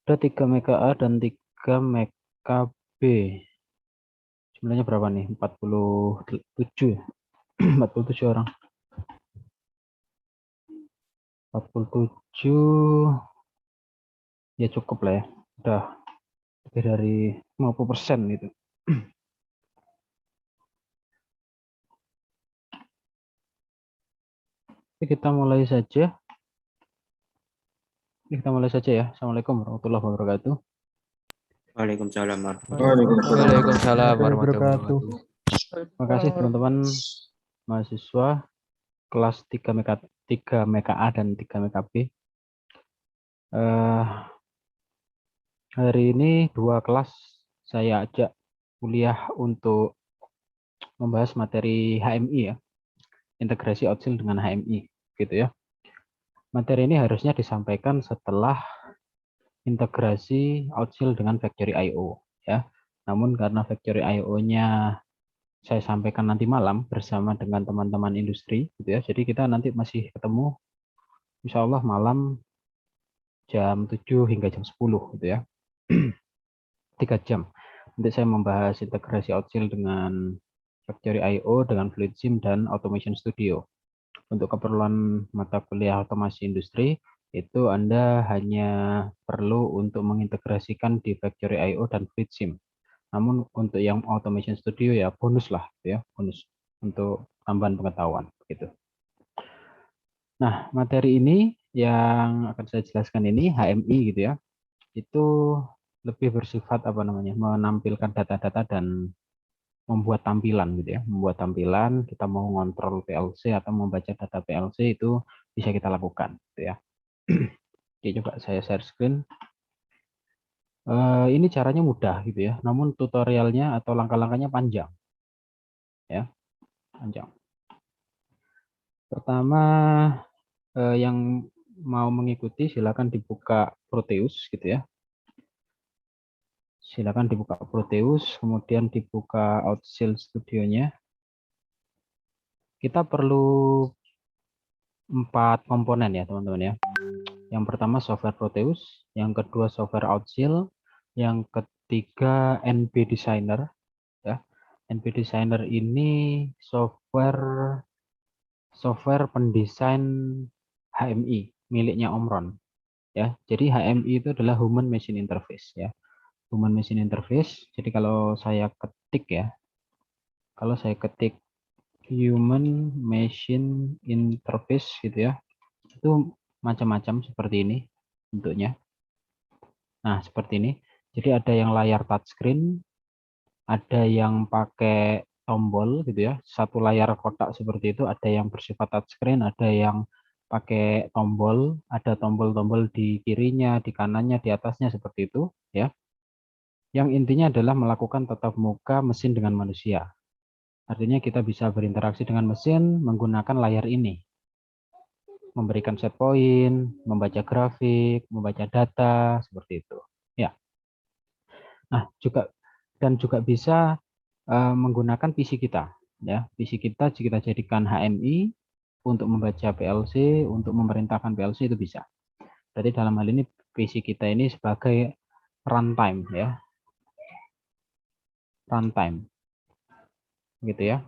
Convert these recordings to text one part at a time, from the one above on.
Ada 3 MKA dan 3 MKB. Jumlahnya berapa nih? 47 ya? 47 orang. 47 ya cukup lah ya. Udah lebih dari 50% gitu. Oke, kita mulai saja. Kita mulai saja ya. Assalamualaikum warahmatullahi wabarakatuh. Waalaikumsalam warahmatullahi wabarakatuh. Waalaikumsalam warahmatullahi Wabarakatuh. wabarakatuh. Terima kasih teman-teman mahasiswa kelas 3 MKA dan 3 MKB. Hari ini 2 kelas saya ajak kuliah untuk membahas materi HMI ya, integrasi Outsil dengan HMI gitu ya. Materi ini harusnya disampaikan setelah integrasi Outsil dengan Factory IO ya. Namun karena Factory IO-nya saya sampaikan nanti malam bersama dengan teman-teman industri gitu ya. Jadi kita nanti masih ketemu insya Allah malam jam 7 hingga jam 10 gitu ya. 3 jam. Nanti saya membahas integrasi Outsil dengan Factory IO dengan Fluid Sim dan Automation Studio. Untuk keperluan mata kuliah otomasi industri, itu Anda hanya perlu untuk mengintegrasikan di Factory IO dan Fluid Sim. Namun untuk yang Automation Studio ya bonus lah, ya bonus untuk tambahan pengetahuan. Gitu. Nah, materi ini yang akan saya jelaskan ini HMI gitu ya, itu lebih bersifat apa namanya, menampilkan data-data dan membuat tampilan gitu ya, membuat tampilan. Kita mau ngontrol PLC atau membaca data PLC itu bisa kita lakukan gitu ya. Oke, coba saya share screen. Ini caranya mudah gitu ya, namun tutorialnya atau langkah-langkahnya panjang ya, panjang. Pertama, yang mau mengikuti silakan dibuka Proteus gitu ya. Silakan dibuka Proteus, kemudian dibuka Outsil Studio-nya. Kita perlu 4 komponen ya teman-teman ya. Yang pertama software Proteus, yang kedua software Outsil, yang ketiga NB Designer ya. NB Designer ini software pendesain HMI miliknya Omron ya. Jadi HMI itu adalah Human Machine Interface ya. Human Machine Interface. Jadi kalau saya ketik ya, kalau saya ketik Human Machine Interface gitu ya, itu macam-macam seperti ini bentuknya. Nah, seperti ini. Jadi ada yang layar touchscreen, ada yang pakai tombol gitu ya. Satu layar kotak seperti itu, ada yang bersifat touchscreen, ada yang pakai tombol, ada tombol-tombol di kirinya, di kanannya, di atasnya seperti itu ya. Yang intinya adalah melakukan tatap muka mesin dengan manusia. Artinya kita bisa berinteraksi dengan mesin menggunakan layar ini. Memberikan set point, membaca grafik, membaca data, seperti itu. Ya. Nah, juga bisa menggunakan PC kita. Ya, PC kita jika kita jadikan HMI untuk membaca PLC, untuk memerintahkan PLC itu bisa. Jadi dalam hal ini PC kita ini sebagai runtime ya. Runtime. Gitu ya.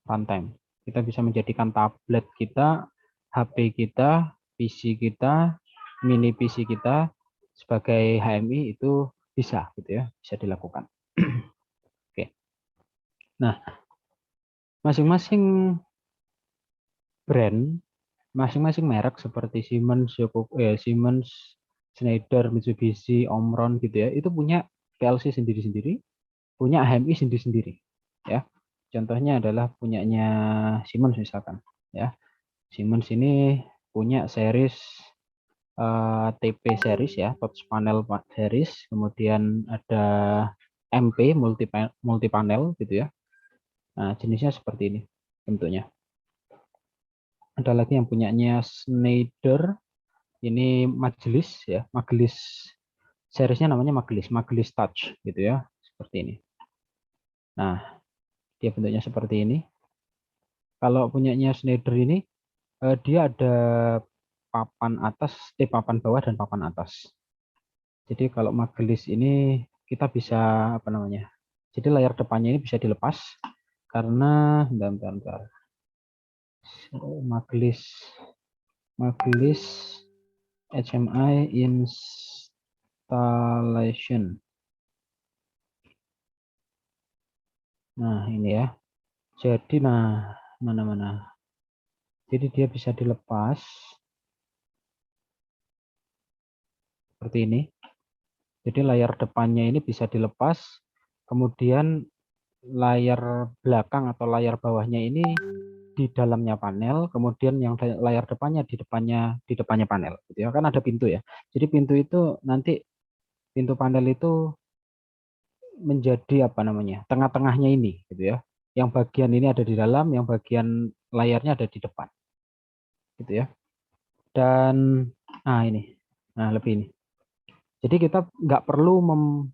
Runtime. Kita bisa menjadikan tablet kita, HP kita, PC kita, mini PC kita sebagai HMI itu bisa gitu ya, bisa dilakukan. Oke. Nah, masing-masing brand, masing-masing merek seperti Siemens, Siemens, Schneider, Mitsubishi, Omron gitu ya, itu punya PLC sendiri-sendiri, punya HMI sendiri-sendiri ya. Contohnya adalah punyanya Siemens misalkan ya. Siemens ini punya series TP series ya, touch panel series, kemudian ada MP multi panel gitu ya. Nah, jenisnya seperti ini bentuknya. Ada lagi yang punyanya Schneider, ini majelis ya, majelis seriesnya namanya majelis touch gitu ya, seperti ini. Nah, dia bentuknya seperti ini. Kalau punyanya Schneider ini dia ada papan atas, papan bawah dan papan atas. Jadi kalau magelis ini kita bisa apa namanya? Jadi layar depannya ini bisa dilepas karena bentar. Magelis HMI installation. Nah, ini ya. Jadi mana. Jadi dia bisa dilepas seperti ini. Jadi layar depannya ini bisa dilepas, kemudian layar belakang atau layar bawahnya ini di dalamnya panel, kemudian yang layar depannya di depannya panel, gitu ya. Kan ada pintu ya. Jadi pintu itu nanti pintu panel itu menjadi apa namanya? Tengah-tengahnya ini, gitu ya. Yang bagian ini ada di dalam, yang bagian layarnya ada di depan, gitu ya. Dan ini, lebih ini. Jadi kita nggak perlu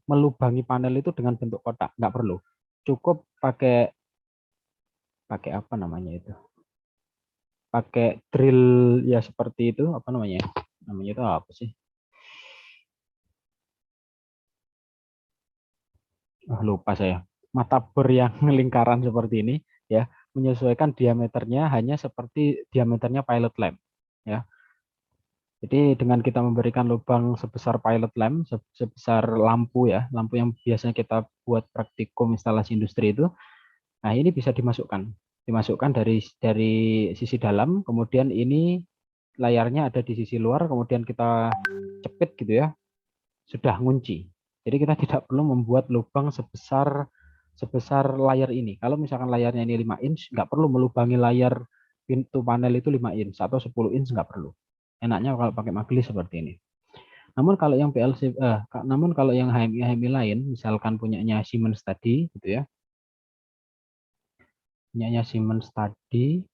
melubangi panel itu dengan bentuk kotak, nggak perlu. Cukup pakai apa namanya itu? Pakai drill ya seperti itu, apa namanya? Namanya itu apa sih? Lupa saya. Mata bor yang lingkaran seperti ini ya, menyesuaikan diameternya hanya seperti diameternya pilot lamp ya. Jadi dengan kita memberikan lubang sebesar pilot lamp, sebesar lampu ya, lampu yang biasanya kita buat praktikum instalasi industri itu, nah ini bisa dimasukkan dari sisi dalam, kemudian ini layarnya ada di sisi luar, kemudian kita cepit gitu ya, sudah ngunci. Jadi kita tidak perlu membuat lubang sebesar layar ini. Kalau misalkan layarnya ini 5 inch, nggak perlu melubangi layar pintu panel itu 5 inch atau 10 inch, nggak perlu. Enaknya kalau pakai magelis seperti ini. Namun kalau yang namun kalau yang HMI lain, misalkan punyanya Siemens tadi, gitu ya, punyanya Siemens tadi,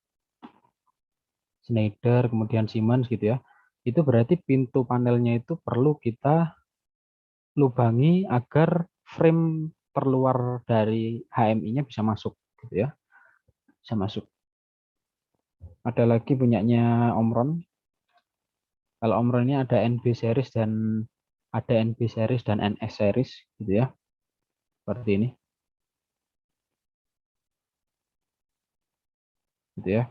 Schneider, kemudian Siemens gitu ya, itu berarti pintu panelnya itu perlu kita lubangi agar frame terluar dari HMI-nya bisa masuk, gitu ya, bisa masuk. Ada lagi punyanya Omron. Kalau Omron ini ada NB series dan NS series, gitu ya, seperti ini, gitu ya.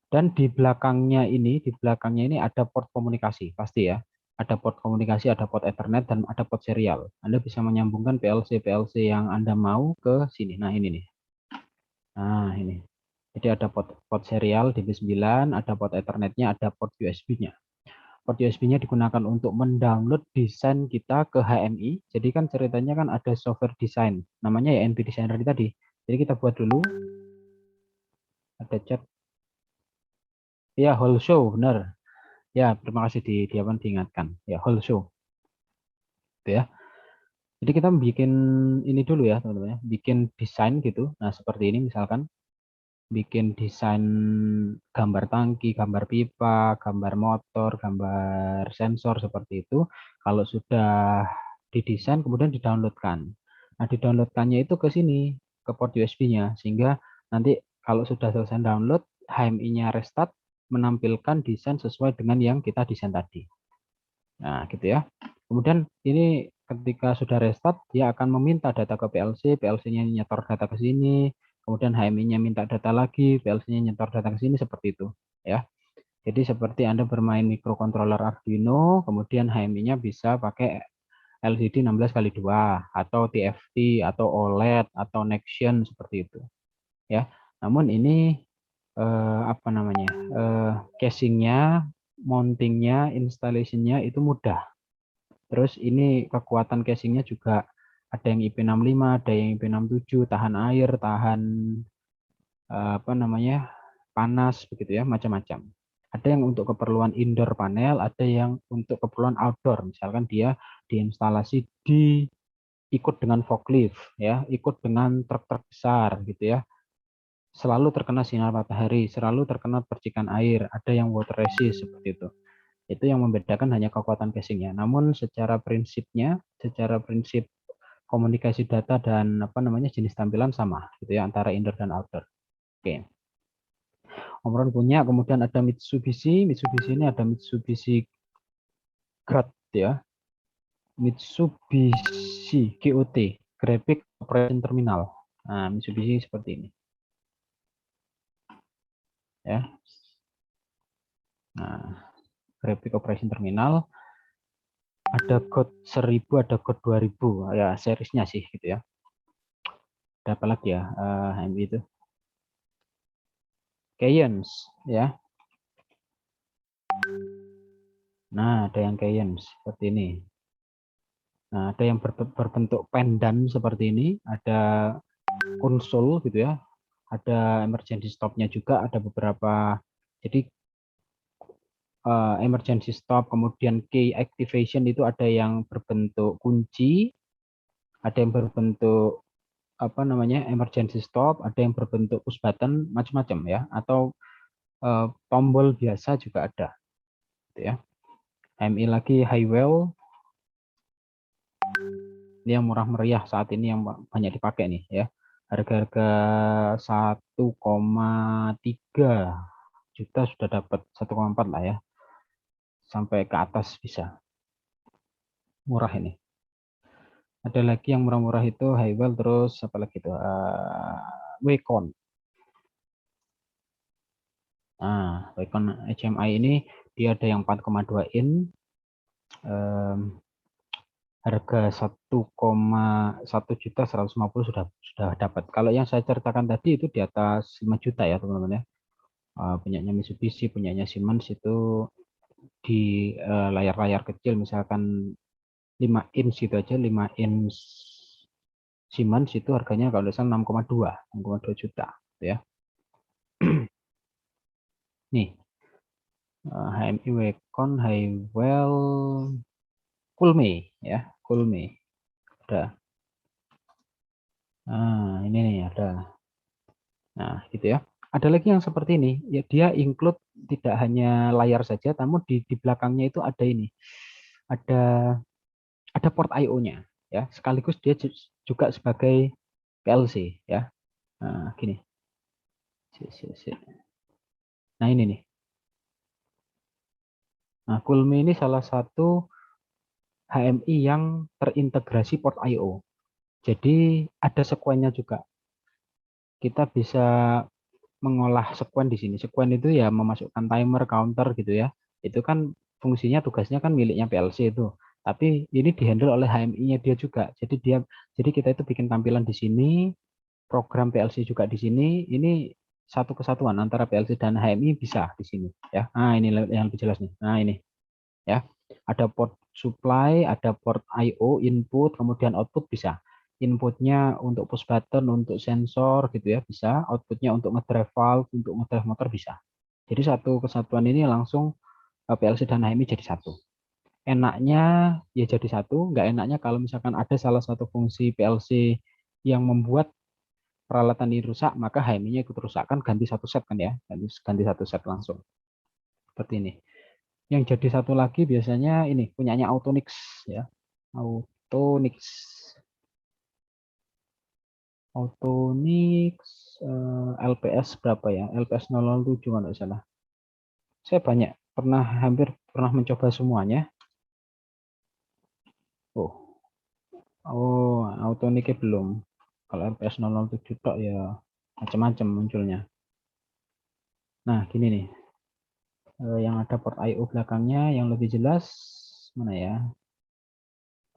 Dan di belakangnya ini ada port komunikasi, pasti ya. Ada port komunikasi, ada port Ethernet, dan ada port serial. Anda bisa menyambungkan PLC yang Anda mau ke sini. Nah, ini nih. Nah, ini. Jadi ada port serial DB9, ada port Ethernet-nya, ada port USB-nya. Port USB-nya digunakan untuk mendownload desain kita ke HMI. Jadi kan ceritanya kan ada software design. Namanya ya NB Designer tadi. Jadi kita buat dulu. Ada chat. Ya, whole show, benar. Ya, terima kasih diingatkan. Ya, whole show. Gitu ya. Jadi kita bikin ini dulu ya, teman-teman ya. Bikin desain gitu. Nah, seperti ini misalkan. Bikin desain gambar tangki, gambar pipa, gambar motor, gambar sensor seperti itu. Kalau sudah didesain kemudian didownloadkan. Nah, didownloadkannya itu ke sini, ke port USB-nya, sehingga nanti kalau sudah selesai download, HMI-nya restart, menampilkan desain sesuai dengan yang kita desain tadi. Nah, gitu ya. Kemudian ini ketika sudah restart, dia akan meminta data ke PLC, PLC-nya nyetor data ke sini, kemudian HMI-nya minta data lagi, PLC-nya nyetor data ke sini, seperti itu. Ya. Jadi seperti Anda bermain microcontroller Arduino, kemudian HMI-nya bisa pakai LCD 16x2, atau TFT, atau OLED, atau Nexion, seperti itu. Ya. Namun ini apa namanya? Casingnya, mountingnya, installation-nya itu mudah. Terus ini kekuatan casingnya juga ada yang IP65, ada yang IP67, tahan air, tahan apa namanya, panas, begitu ya, macam-macam. Ada yang untuk keperluan indoor panel, ada yang untuk keperluan outdoor. Misalkan dia diinstalasi ikut dengan forklift, ya, ikut dengan truk-truk besar, gitu ya. Selalu terkena sinar matahari, selalu terkena percikan air. Ada yang water resist seperti itu. Itu yang membedakan hanya kekuatan casingnya. Namun secara prinsip komunikasi data dan apa namanya jenis tampilan sama gitu ya antara indoor dan outdoor. Oke. Omron punya, kemudian ada Mitsubishi ini ada Mitsubishi Guard ya. Mitsubishi GOT, Graphic Operation Terminal. Nah, Mitsubishi seperti ini. Ya. Nah, Graphic Operation Terminal. Ada code 1000, ada code 2000. Ya, seriesnya sih gitu ya. Ada apa lagi ya? HMI itu. Keyence, ya. Nah, ada yang Keyence seperti ini. Nah, ada yang berbentuk pendan seperti ini, ada konsol gitu ya. Ada emergency stop-nya juga, ada beberapa. Jadi emergency stop, kemudian key activation itu ada yang berbentuk kunci, ada yang berbentuk apa namanya emergency stop, ada yang berbentuk push button, macam-macam ya, atau tombol biasa juga ada, gitu ya. HMI lagi Highwell, ini yang murah meriah saat ini yang banyak dipakai nih ya. Harga-harga 1,3 juta sudah dapat 1,4 lah ya. Sampai ke atas bisa. Murah ini. Ada lagi yang murah-murah itu Highwell, terus apa lagi itu? Wacom. Nah, Wacom HMI ini dia ada yang 4,2 in. Harga 1,1 juta 150 sudah dapat. Kalau yang saya ceritakan tadi itu di atas 5 juta ya teman-teman ya. Punyanya Mitsubishi, punyanya Siemens itu di layar-layar kecil misalkan 5 inch gitu aja, 5 inch Siemens itu harganya kalau tidak salah 6,2 juta gitu ya. Nih, HMI Wacom, Highwell, Kulme ya, Kulme. Ada. Nah, ini nih ada. Nah, gitu ya. Ada lagi yang seperti ini, ya dia include tidak hanya layar saja, namun di belakangnya itu ada ini. Ada port I/O-nya ya, sekaligus dia juga sebagai PLC ya. Nah, gini. Nah, ini nih. Nah, Kulmi ini salah satu HMI yang terintegrasi port I/O. Jadi ada sekuennya juga. Kita bisa mengolah sekuen di sini. Sekuen itu ya memasukkan timer, counter gitu ya. Itu kan fungsinya tugasnya kan miliknya PLC itu. Tapi ini dihandle oleh HMI-nya dia juga. Jadi kita itu bikin tampilan di sini, program PLC juga di sini. Ini satu kesatuan antara PLC dan HMI bisa di sini ya. Nah, ini yang lebih jelas nih. Nah, ini ya. Ada port supply, ada port I/O input, kemudian output bisa. Inputnya untuk push button, untuk sensor gitu ya bisa. Outputnya untuk ngedrive valve, untuk ngedrive motor bisa. Jadi satu kesatuan ini langsung PLC dan HMI jadi satu. Enaknya ya jadi satu, nggak enaknya kalau misalkan ada salah satu fungsi PLC yang membuat peralatan ini rusak, maka HMI-nya ikut rusak, kan ganti satu set kan ya, ganti satu set langsung. Seperti ini. Yang jadi satu lagi biasanya ini punyanya Autonix ya. Autonix LPS berapa ya? LPS 007 kalau salah. Saya hampir pernah mencoba semuanya. Oh, Autonix belum. Kalau LPS 007 tok ya macam-macam munculnya. Nah, gini nih. Yang ada port I/O belakangnya yang lebih jelas mana ya?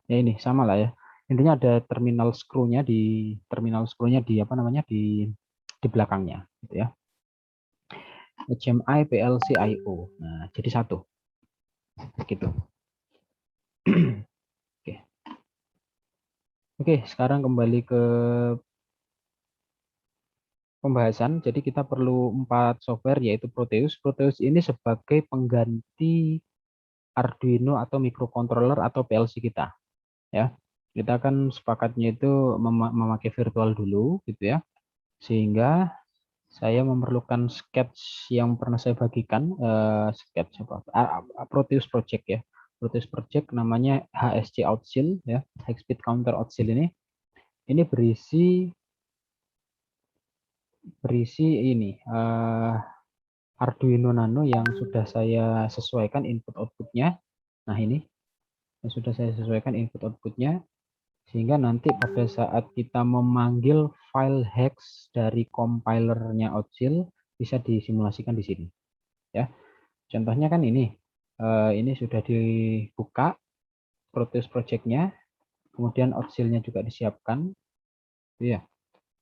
Ya ini sama lah ya. Intinya ada terminal screw-nya di apa namanya di belakangnya gitu ya. HMI PLC I/O. Nah, jadi satu. Gitu. Oke. Oke, sekarang kembali ke pembahasan. Jadi kita perlu 4 software yaitu Proteus. Proteus ini sebagai pengganti Arduino atau microcontroller atau PLC kita ya. Kita kan sepakatnya itu memakai virtual dulu gitu ya. Sehingga saya memerlukan sketch yang pernah saya bagikan, sketch Proteus Project ya. Proteus Project namanya HSC Outsill ya, High Speed Counter Outsill ini. Ini berisi ini Arduino Nano yang sudah saya sesuaikan input outputnya. Nah ini Sudah saya sesuaikan input outputnya, sehingga nanti pada saat kita memanggil file hex dari compilernya Outsil bisa disimulasikan di sini. Ya, contohnya kan ini sudah dibuka Proteus project-nya, kemudian Outsil-nya juga disiapkan, ya,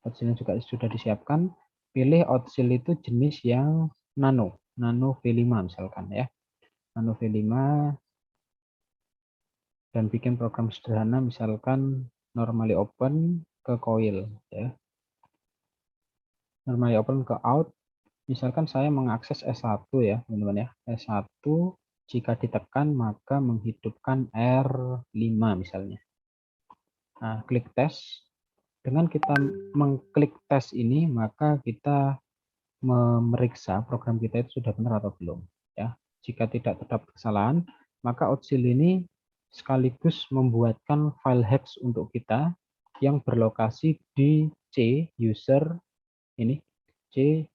Outsil-nya juga sudah disiapkan. Pilih Outsil itu jenis yang nano V5 misalkan ya, nano V5, dan bikin program sederhana misalkan normally open ke coil ya, normally open ke out. Misalkan saya mengakses S1 ya teman-teman ya, S1 jika ditekan maka menghidupkan R5 misalnya. Nah, klik tes. Dengan kita mengklik tes ini maka kita memeriksa program kita itu sudah benar atau belum ya. Jika tidak terdapat kesalahan maka Outsil ini sekaligus membuatkan file hex untuk kita yang berlokasi di C user ini, C,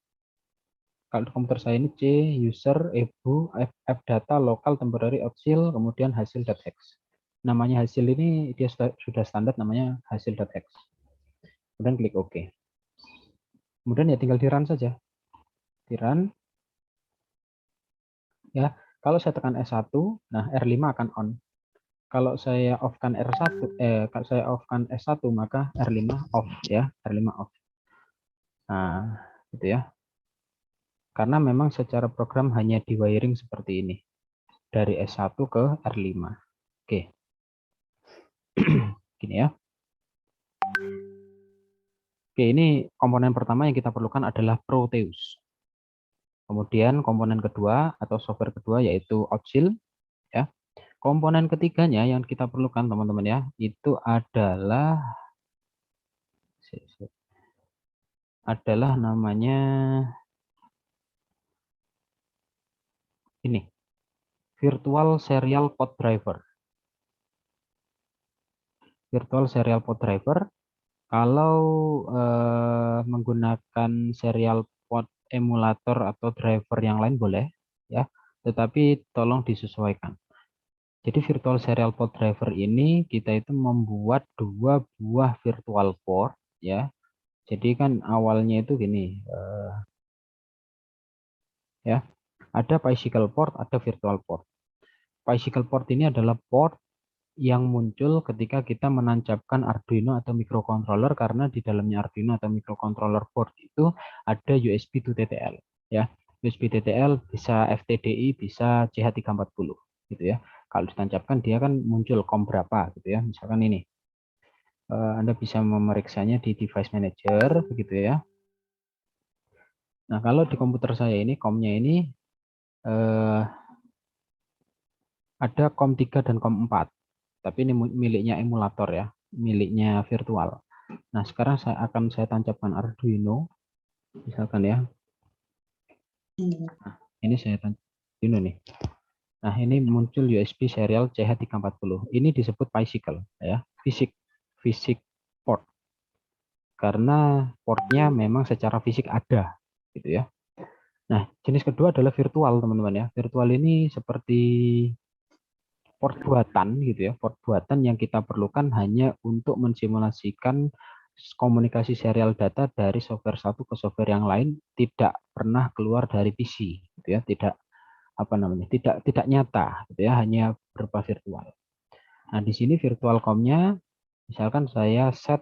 kalau di komputer saya ini C user ebu fdata local temporary Outsil kemudian hasil.hex. Namanya hasil ini dia sudah standar namanya hasil.hex. Kemudian klik OK. Kemudian ya tinggal di run saja. Di run. Ya, kalau saya tekan S1, nah R5 akan on. Kalau saya off-kan R1, kalau saya off-kan S1 maka R5 off ya, R5 off. Nah, gitu ya. Karena memang secara program hanya di wiring seperti ini. Dari S1 ke R5. Oke. Gini ya. Oke, ini komponen pertama yang kita perlukan adalah Proteus. Kemudian komponen kedua atau software kedua yaitu Outsil ya. Komponen ketiganya yang kita perlukan teman-teman ya, itu adalah namanya ini, Virtual Serial Port Driver. Virtual Serial Port Driver kalau menggunakan serial port emulator atau driver yang lain boleh ya, tetapi tolong disesuaikan. Jadi virtual serial port driver ini kita itu membuat 2 buah virtual port ya. Jadi kan awalnya itu gini ya, ada physical port, ada virtual port. Physical port ini adalah port yang muncul ketika kita menancapkan Arduino atau microcontroller, karena di dalamnya Arduino atau microcontroller board itu ada USB to TTL ya. USB TTL bisa FTDI, bisa CH340 gitu ya. Kalau ditancapkan dia kan muncul COM berapa gitu ya. Misalkan ini. Anda bisa memeriksanya di device manager begitu ya. Nah, kalau di komputer saya ini COM-nya ini ada COM 3 dan COM 4. Tapi ini miliknya emulator ya, miliknya virtual. Nah, sekarang saya tancapkan Arduino, misalkan ya. Nah, ini saya tancap Arduino nih. Nah, ini muncul USB serial CH340. Ini disebut physical ya, fisik port. Karena portnya memang secara fisik ada gitu ya. Nah, jenis kedua adalah virtual, teman-teman ya. Virtual ini seperti port buatan gitu ya, port buatan yang kita perlukan hanya untuk mensimulasikan komunikasi serial data dari software satu ke software yang lain, tidak pernah keluar dari PC gitu ya, tidak tidak nyata gitu ya, hanya berupa virtual. Nah, di sini virtual com-nya misalkan saya set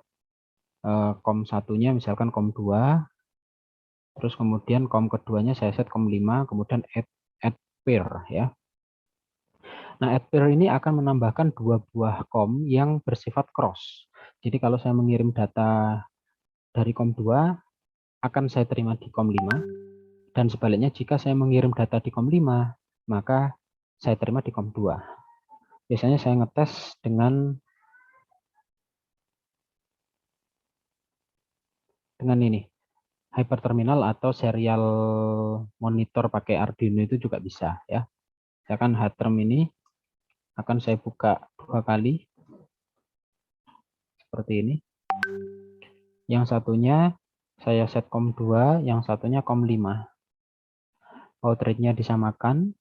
com satunya misalkan com 2, terus kemudian com keduanya saya set com 5, kemudian add pair ya. Nah, add pair ini akan menambahkan 2 buah COM yang bersifat cross. Jadi kalau saya mengirim data dari COM 2, akan saya terima di COM 5. Dan sebaliknya jika saya mengirim data di COM 5, maka saya terima di COM 2. Biasanya saya ngetes dengan ini, hyperterminal atau serial monitor pakai Arduino itu juga bisa ya. Misalkan HTerm ini akan saya buka 2 kali seperti ini. Yang satunya saya set COM 2, yang satunya COM 5. Baud rate-nya disamakan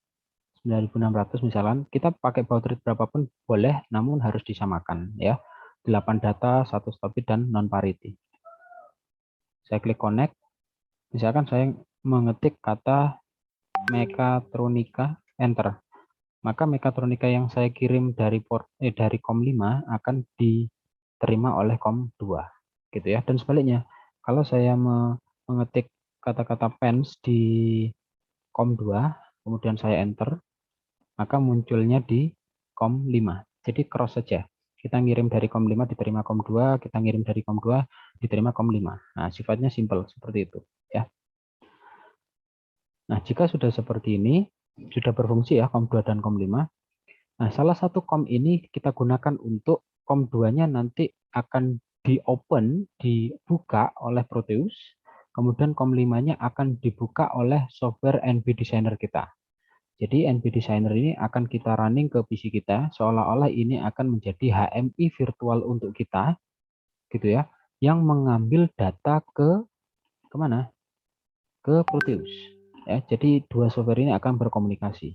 9.600 misalkan, kita pakai baud rate berapapun boleh, namun harus disamakan ya. 8 data, 1 stop bit, dan non parity. Saya klik connect. Misalkan saya mengetik kata Mechatronica, enter. Maka Mechatronica yang saya kirim dari dari COM5 akan diterima oleh COM2 gitu ya. Dan sebaliknya, kalau saya mengetik kata-kata pens di COM2 kemudian saya enter, maka munculnya di COM5. Jadi cross saja. Kita ngirim dari COM5 diterima COM2, kita ngirim dari COM2 diterima COM5. Nah, sifatnya simple seperti itu ya. Nah, jika sudah seperti ini, sudah berfungsi ya COM2 dan COM5. Nah, salah satu COM ini kita gunakan untuk COM2-nya nanti akan di-open, dibuka oleh Proteus, kemudian COM5-nya akan dibuka oleh software NB Designer kita. Jadi NB Designer ini akan kita running ke PC kita, seolah-olah ini akan menjadi HMI virtual untuk kita, gitu ya, yang mengambil data ke kemana? Ke Proteus. Ya, jadi dua software ini akan berkomunikasi.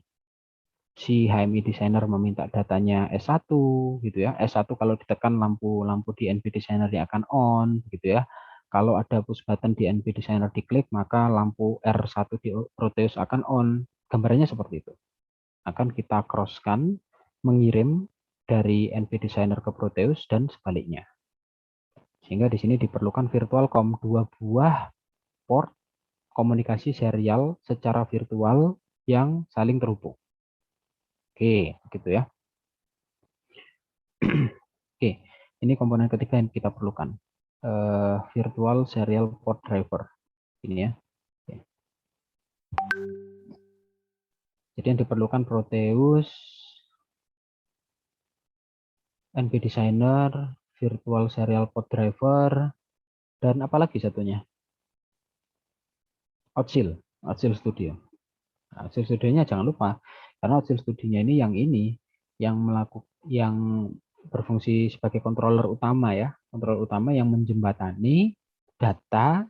Si HMI Designer meminta datanya S1 gitu ya. S1 kalau ditekan lampu di NB Designer dia akan on gitu ya. Kalau ada push button di NB Designer diklik maka lampu R1 di Proteus akan on. Gambarnya seperti itu. Akan kita crosskan mengirim dari NB Designer ke Proteus dan sebaliknya. Sehingga di sini diperlukan virtual COM, dua buah port komunikasi serial secara virtual yang saling terhubung. Oke, gitu ya. Oke, ini komponen ketiga yang kita perlukan. Virtual serial port driver. Ini ya. Oke. Jadi yang diperlukan Proteus, NB Designer, virtual serial port driver, dan apalagi satunya? Outsil Studio. Nah, Outsil Studio-nya jangan lupa, karena Outsil Studio-nya ini yang berfungsi sebagai controller utama ya, controller utama yang menjembatani data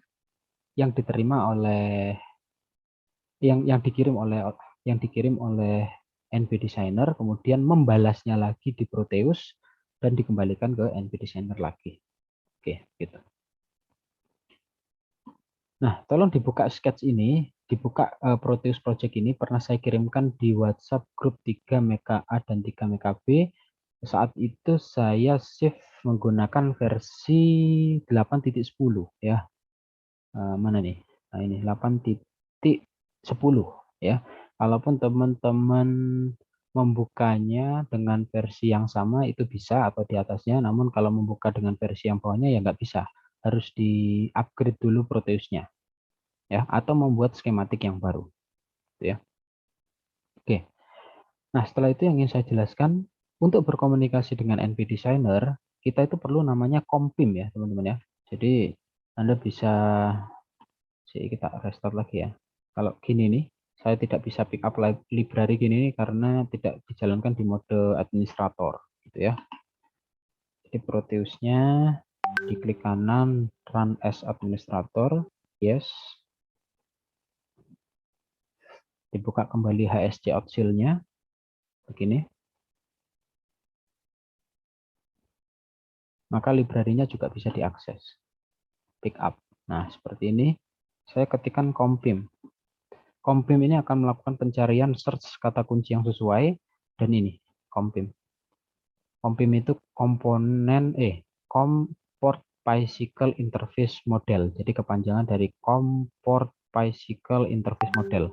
yang diterima oleh yang dikirim oleh NB Designer, kemudian membalasnya lagi di Proteus dan dikembalikan ke NB Designer lagi. Oke, gitu. Nah, tolong dibuka sketch ini, dibuka Proteus Project ini pernah saya kirimkan di WhatsApp grup 3 Meka A dan 3 Meka B. Saat itu saya save menggunakan versi 8.10 ya. Mana nih? Nah, ini 8.10 ya. Kalaupun teman-teman membukanya dengan versi yang sama itu bisa atau di atasnya, namun kalau membuka dengan versi yang bawahnya ya nggak bisa. Harus di-upgrade dulu Proteusnya. Ya, atau membuat skematik yang baru. Gitu ya. Oke. Nah, setelah itu yang ingin saya jelaskan, untuk berkomunikasi dengan NB Designer, kita itu perlu namanya COMPIM ya, teman-teman ya. Jadi, Anda bisa kita restart lagi ya. Kalau gini nih, saya tidak bisa pick up library gini nih karena tidak dijalankan di mode administrator gitu ya. Jadi Proteusnya diklik kanan run as administrator, yes. Dibuka kembali HSC Outsil-nya begini. Maka library-nya juga bisa diakses. Pick up. Nah, seperti ini. Saya ketikkan COMPIM. COMPIM ini akan melakukan pencarian search kata kunci yang sesuai dan ini COMPIM. COMPIM itu komponen COM Port Bicycle Interface Model. Jadi kepanjangan dari COM Port Bicycle Interface Model,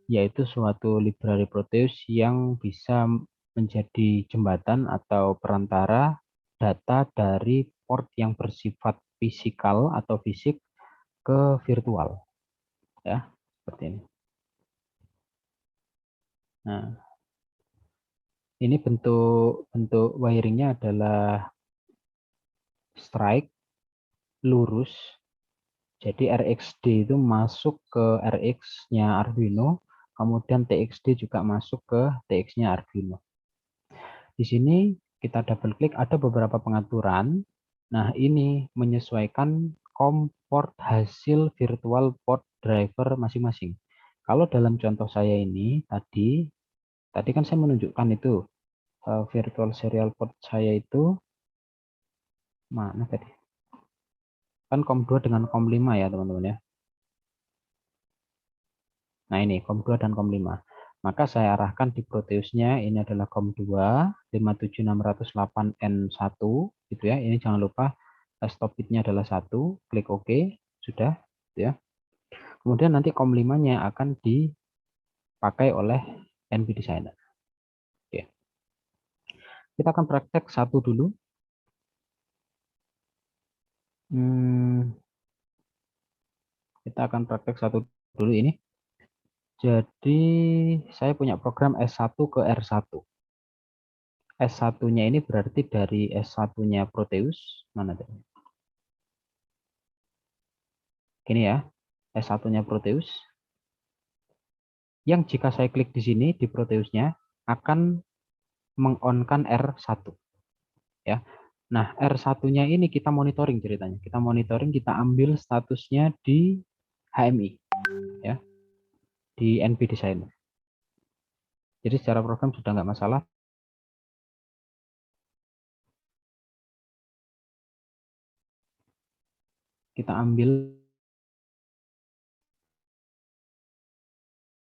yaitu suatu library Proteus yang bisa menjadi jembatan atau perantara data dari port yang bersifat fisikal atau fisik ke virtual. Ya, seperti ini. Nah, ini bentuk wiringnya adalah strike lurus. Jadi RxD itu masuk ke Rx-nya Arduino, kemudian TXD juga masuk ke TX-nya Arduino. Di sini kita double klik, ada beberapa pengaturan. Nah, ini menyesuaikan COM port hasil virtual port driver masing-masing. Kalau dalam contoh saya ini tadi Tadi kan saya menunjukkan itu virtual serial port saya itu mana tadi? Kan COM2 dengan COM5 ya teman-teman ya. Nah ini COM2 dan COM5. Maka saya arahkan di Proteusnya ini adalah COM2 57608N1 gitu ya. Ini jangan lupa stop bitnya adalah 1, klik OK, sudah ya. Kemudian nanti COM5-nya akan dipakai oleh NV Designer. Oke. Kita akan praktek satu dulu. Kita akan praktek satu dulu ini. Jadi saya punya program S1 ke R1. S1-nya ini berarti dari S1-nya Proteus. Mana tadi? Gini ya, S1-nya Proteus. Yang jika saya klik di sini, di Proteusnya, akan meng-on-kan R1. Ya. Nah, R1-nya ini kita monitoring ceritanya. Kita monitoring, kita ambil statusnya di HMI. Ya, di NV Designer. Jadi secara program sudah nggak masalah. Kita ambil,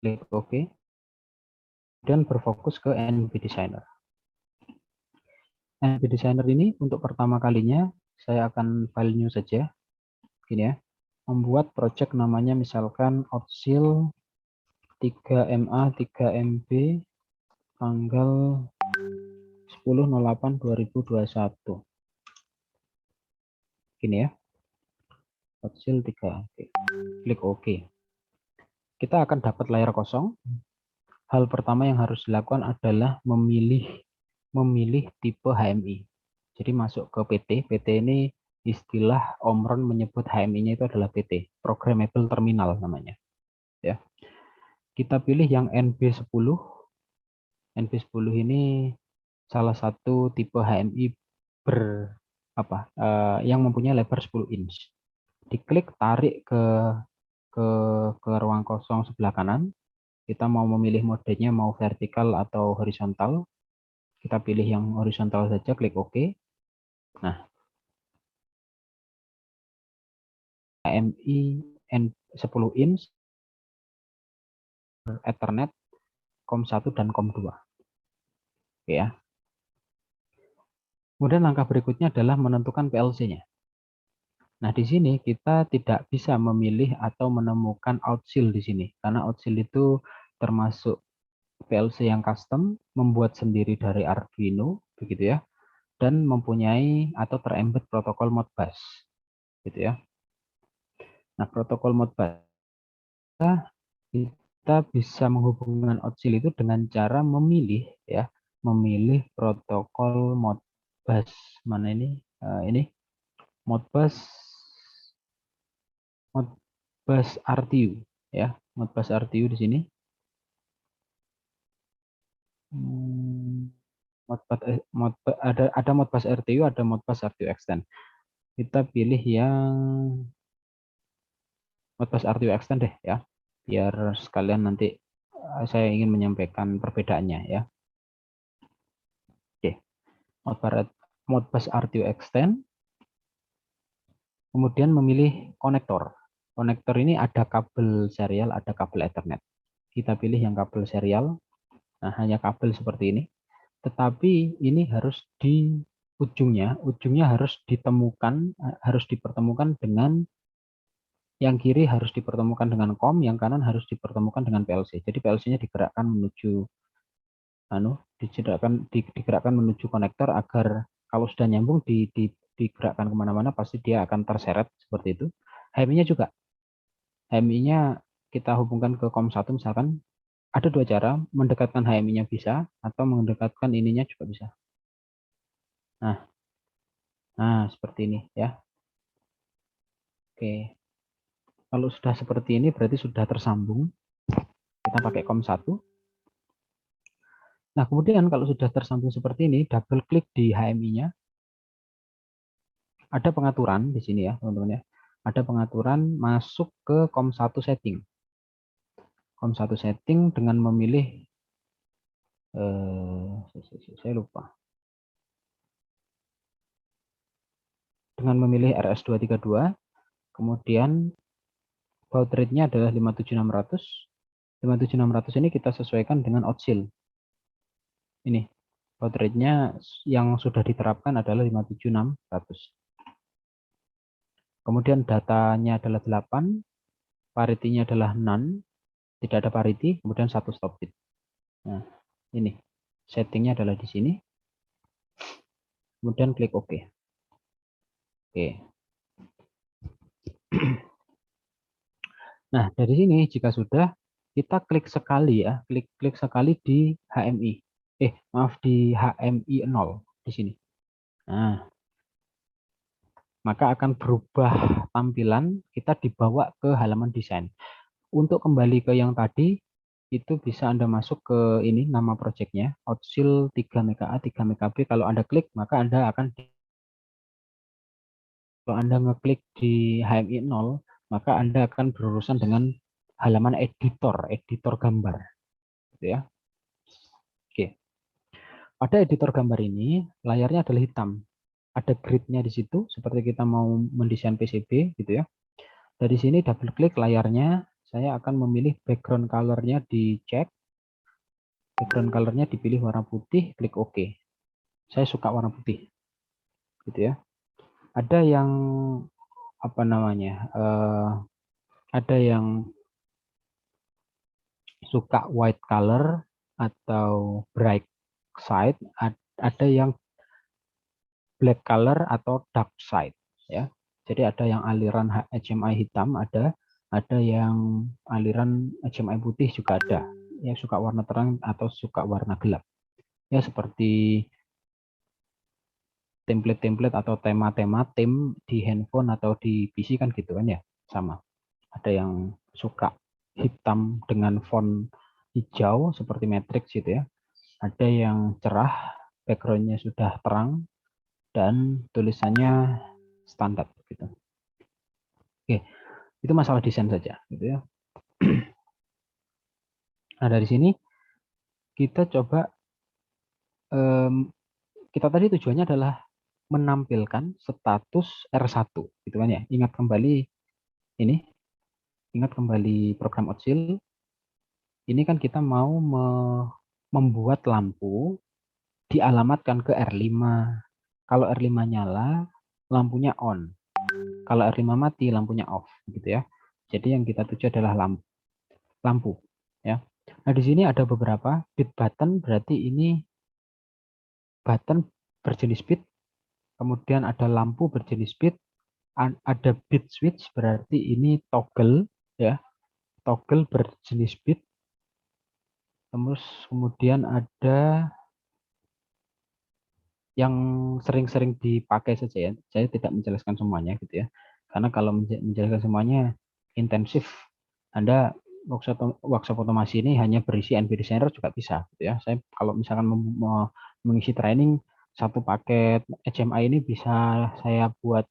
klik OK, dan berfokus ke NV Designer. NV Designer ini untuk pertama kalinya saya akan file new saja. Gini ya. Membuat project namanya misalkan Outsil 3MA 3MB tanggal 10.08.2021. Gini ya. Outsil 3. Klik OK. Kita akan dapat layar kosong. Hal pertama yang harus dilakukan adalah memilih tipe HMI. Jadi masuk ke PT. PT ini istilah Omron menyebut HMI-nya itu adalah PT, Programmable Terminal namanya. Ya. Kita pilih yang NB10. NB10 ini salah satu tipe HMI yang mempunyai lebar 10 inch. Diklik, tarik ke ruang kosong sebelah kanan. Kita mau memilih modenya mau vertikal atau horizontal. Kita pilih yang horizontal saja, klik OK. Nah, HMI 10 inch, Ethernet, COM1 dan COM2. Oke ya. Kemudian langkah berikutnya adalah menentukan PLC-nya. Nah, di sini kita tidak bisa memilih atau menemukan outsil di sini, karena outsil itu termasuk PLC yang custom, membuat sendiri dari Arduino, begitu ya, dan mempunyai atau terembed protokol Modbus, gitu ya. Nah, protokol Modbus kita bisa menghubungkan outsil itu dengan cara memilih ya, memilih protokol Modbus. Mana ini? Ini Modbus RTU ya, Modbus RTU di sini. Ada Modbus RTU, ada Modbus RTU Extend. Kita pilih yang Modbus RTU Extend deh ya, biar sekalian nanti saya ingin menyampaikan perbedaannya ya. Oke, Modbus RTU Extend. Kemudian memilih konektor. Konektor ini ada kabel serial, ada kabel Ethernet. Kita pilih yang kabel serial. Nah, hanya kabel seperti ini. Tetapi ini harus di ujungnya harus dipertemukan dengan yang kiri harus dipertemukan dengan COM, yang kanan harus dipertemukan dengan PLC. Jadi PLC-nya digerakkan menuju digerakkan menuju konektor agar kalau sudah nyambung digerakkan kemana-mana pasti dia akan terseret seperti itu. HMI-nya juga. HMI-nya kita hubungkan ke COM1 misalkan. Ada dua cara, mendekatkan HMI-nya bisa atau mendekatkan ininya juga bisa. Nah, seperti ini ya. Oke. Kalau sudah seperti ini berarti sudah tersambung. Kita pakai COM1. Nah, kemudian kalau sudah tersambung seperti ini, double klik di HMI-nya. Ada pengaturan di sini ya, teman-teman ya. Ada pengaturan masuk ke COM1 setting. COM1 setting dengan memilih Saya lupa. Dengan memilih RS232, kemudian baud rate-nya adalah 57600. 57600 ini kita sesuaikan dengan outsil. Ini baud rate-nya yang sudah diterapkan adalah 57600. Kemudian datanya adalah 8, parity-nya adalah none, tidak ada parity, kemudian 1 stop bit. Nah, ini settingnya adalah di sini. Kemudian klik OK. Oke. Nah, dari sini jika sudah, kita klik sekali ya, klik sekali di HMI. Maaf, di HMI 0 di sini. Nah, maka akan berubah tampilan, kita dibawa ke halaman desain. Untuk kembali ke yang tadi, itu bisa Anda masuk ke ini nama projectnya, Outsil 3 MKA 3 MKB. Kalau Anda klik, maka Anda akan, kalau Anda ngeklik di HMI 0, maka Anda akan berurusan dengan halaman editor gambar. Gitu ya. Oke. Pada editor gambar ini, layarnya adalah hitam. Ada gridnya di situ, seperti kita mau mendesain PCB gitu ya. Dari sini double klik layarnya, saya akan memilih background color-nya dicek. Background color-nya dipilih warna putih, klik OK. Saya suka warna putih. Gitu ya. Ada yang apa namanya? Ada yang suka white color atau bright side, ada yang black color atau dark side ya. Jadi ada yang aliran HMI hitam, ada yang aliran HMI putih juga ada. Yang suka warna terang atau suka warna gelap. Ya seperti template-template atau tema-tema tim di handphone atau di PC kan gitu kan ya, sama. Ada yang suka hitam dengan font hijau seperti matrix gitu ya. Ada yang cerah, backgroundnya sudah terang dan tulisannya standar gitu. Oke, itu masalah desain saja gitu ya. Nah, dari sini kita coba kita tadi tujuannya adalah menampilkan status R1 gitu kan ya. Ingat kembali program Outsil. Ini kan kita mau membuat lampu dialamatkan ke R5. Kalau R5 nyala, lampunya on. Kalau R5 mati, lampunya off gitu ya. Jadi yang kita tuju adalah lampu ya. Nah, di sini ada beberapa bit button, berarti ini button berjenis bit. Kemudian ada lampu berjenis bit, ada bit switch, berarti ini toggle ya. Toggle berjenis bit. Kemudian ada yang sering-sering dipakai saja ya. Saya tidak menjelaskan semuanya gitu ya. Karena kalau menjelaskan semuanya intensif. Anda workshop otomasi ini hanya berisi NV Designer juga bisa gitu ya. Saya kalau misalkan mengisi training satu paket HMI ini bisa saya buat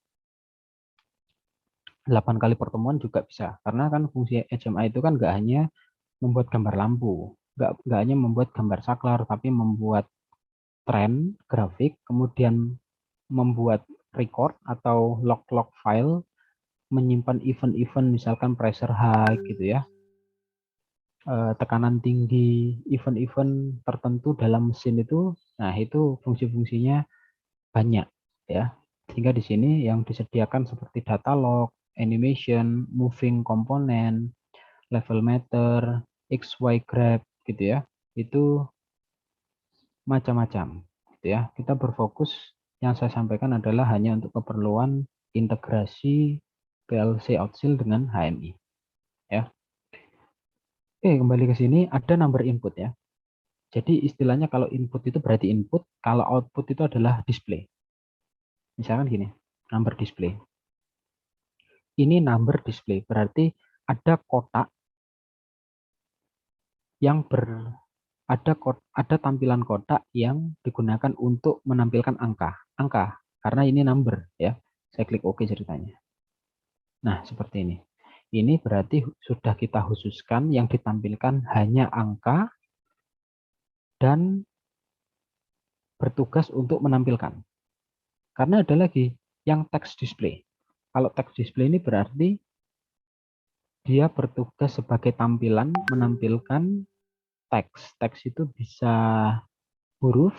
8 kali pertemuan juga bisa. Karena kan fungsi HMI itu kan nggak hanya membuat gambar lampu, nggak hanya membuat gambar saklar, tapi membuat tren grafik, kemudian membuat record atau log-log file, menyimpan event-event misalkan pressure high gitu ya, tekanan tinggi, event-event tertentu dalam mesin itu. Nah, itu fungsi-fungsinya banyak ya. Sehingga di sini yang disediakan seperti data log, animation, moving component, level meter, XY graph gitu ya. Itu macam-macam gitu ya. Kita berfokus yang saya sampaikan adalah hanya untuk keperluan integrasi PLC Outsil dengan HMI ya. Oke, kembali ke sini ada number input ya. Jadi istilahnya kalau input itu berarti input, kalau output itu adalah display. Misalkan gini, number display. Ini number display berarti ada kotak yang ada tampilan kotak yang digunakan untuk menampilkan angka karena ini number ya. Saya klik OK ceritanya. Nah, seperti ini. Ini berarti sudah kita khususkan yang ditampilkan hanya angka dan bertugas untuk menampilkan. Karena ada lagi yang text display. Kalau text display ini berarti dia bertugas sebagai tampilan menampilkan teks. Teks itu bisa huruf,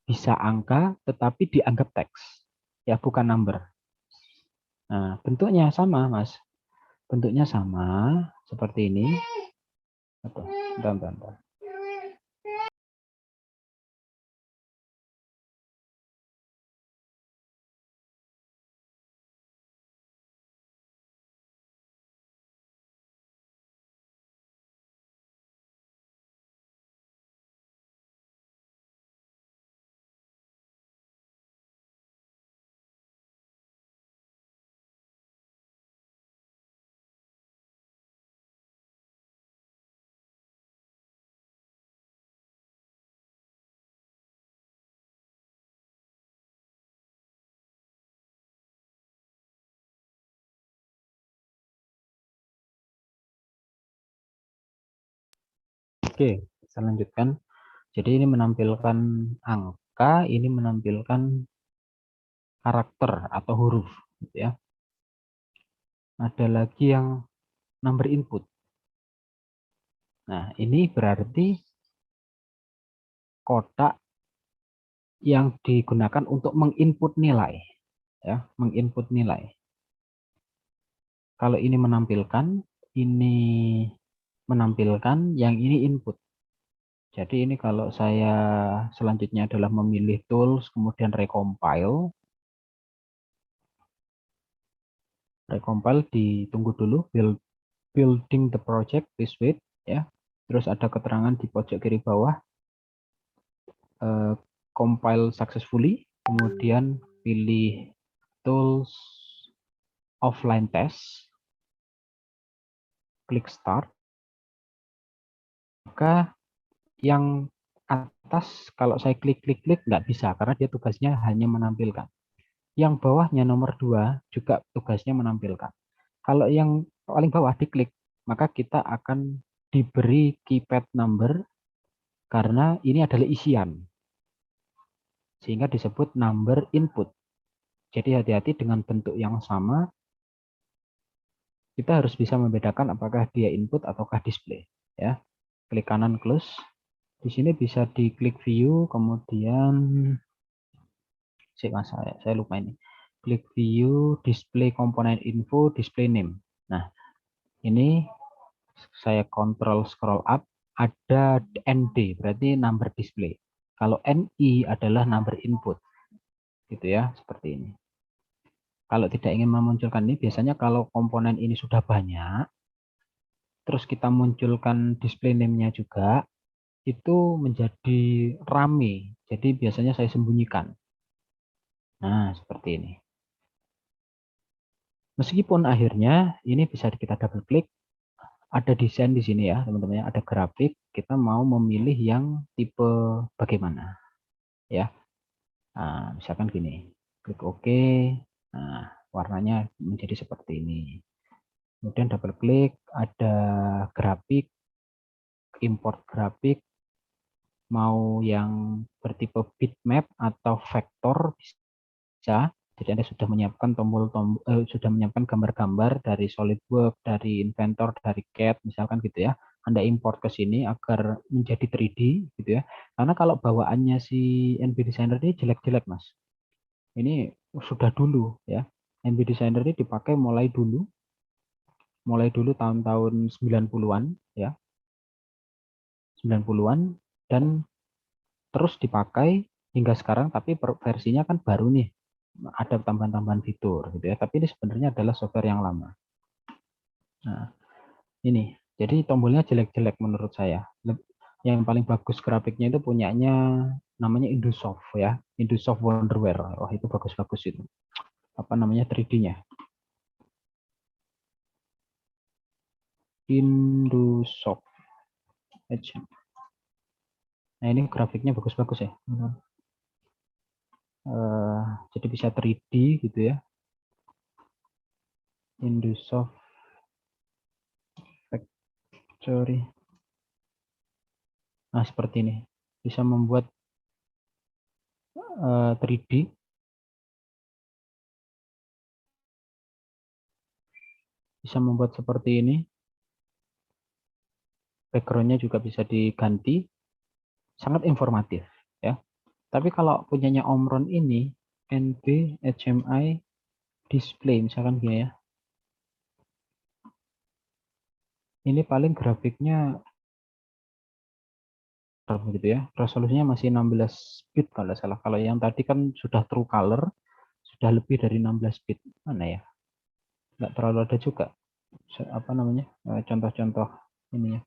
bisa angka, tetapi dianggap teks. Ya, bukan number. Nah, bentuknya sama, Mas. Bentuknya sama, seperti ini. Bentar. Oke, saya lanjutkan. Jadi ini menampilkan angka, ini menampilkan karakter atau huruf, gitu ya. Ada lagi yang number input. Nah, ini berarti kotak yang digunakan untuk menginput nilai, ya, menginput nilai. Kalau ini menampilkan, yang ini input. Jadi ini kalau saya selanjutnya adalah memilih tools, kemudian recompile. Recompile ditunggu dulu, building the project, please wait, ya. Terus ada keterangan di pojok kiri bawah, compile successfully, kemudian pilih tools offline test, klik start. Maka yang atas kalau saya klik nggak bisa karena dia tugasnya hanya menampilkan. Yang bawahnya nomor 2 juga tugasnya menampilkan. Kalau yang paling bawah diklik, maka kita akan diberi keypad number karena ini adalah isian. Sehingga disebut number input. Jadi hati-hati dengan bentuk yang sama. Kita harus bisa membedakan apakah dia input ataukah display. Ya, klik kanan close. Di sini bisa diklik view, kemudian saya lupa ini. Klik view, display komponen info, display name. Nah, ini saya kontrol scroll up, ada ND, berarti number display. Kalau NI adalah number input. Gitu ya, seperti ini. Kalau tidak ingin memunculkan ini, biasanya kalau komponen ini sudah banyak, terus kita munculkan display name-nya juga, itu menjadi rame. Jadi biasanya saya sembunyikan. Nah, seperti ini. Meskipun akhirnya ini bisa kita double klik, ada desain di sini ya, teman-teman ya, ada grafik, kita mau memilih yang tipe bagaimana. Ya. Nah, misalkan gini. Klik OK. Nah, warnanya menjadi seperti ini. Kemudian double klik, ada grafik, import grafik, mau yang bertipe bitmap atau vektor bisa. Jadi Anda sudah menyiapkan sudah menyiapkan gambar-gambar dari SolidWorks, dari Inventor, dari CAD, misalkan gitu ya. Anda import ke sini agar menjadi 3D gitu ya. Karena kalau bawaannya si NB Designer ini jelek-jelek, Mas. Ini sudah dulu ya. NB Designer ini dipakai mulai dulu tahun-tahun 90-an ya. 90-an dan terus dipakai hingga sekarang, tapi versinya kan baru nih, ada tambahan-tambahan fitur gitu ya, tapi ini sebenarnya adalah software yang lama. Nah, ini jadi tombolnya jelek-jelek menurut saya. Yang paling bagus grafiknya itu punyanya namanya Indosoft ya, Indosoft Wonderware. Oh, itu bagus-bagus itu. Apa namanya 3D-nya? Indosoft. Nah, ini grafiknya bagus-bagus ya. Jadi bisa 3D gitu ya. Indosoft Factory. Nah, seperti ini. Bisa membuat 3D. Bisa membuat seperti ini. Background-nya juga bisa diganti. Sangat informatif, ya. Tapi kalau punyanya Omron ini, NB HMI display, misalkan gini ya. Ini paling grafiknya begitu ya. Resolusinya masih 16 bit kalau salah. Kalau yang tadi kan sudah true color, sudah lebih dari 16 bit. Mana ya? Nggak terlalu ada juga. Apa namanya? Contoh-contoh ini ya.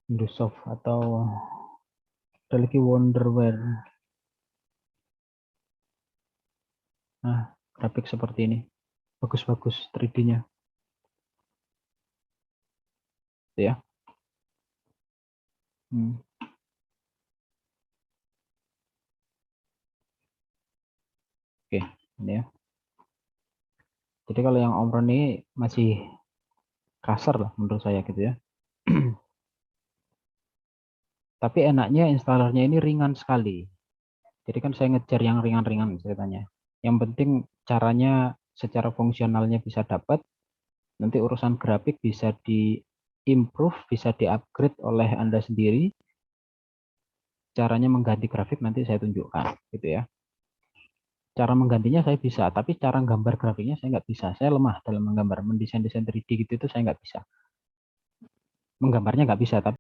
Windows Soft atau ada lagi Wonderware. Nah, grafik seperti ini. Bagus-bagus 3D-nya. Ya. Oke, ini ya. Jadi kalau yang Omron ini masih kasar lah menurut saya gitu ya. Tapi enaknya installernya ini ringan sekali. Jadi kan saya ngejar yang ringan-ringan ceritanya. Yang penting caranya secara fungsionalnya bisa dapat. Nanti urusan grafik bisa di-improve, bisa di-upgrade oleh Anda sendiri. Caranya mengganti grafik nanti saya tunjukkan gitu ya. Cara menggantinya saya bisa, tapi cara gambar grafiknya saya nggak bisa. Saya lemah dalam menggambar, mendesain 3D gitu itu saya nggak bisa. Menggambarnya nggak bisa, tapi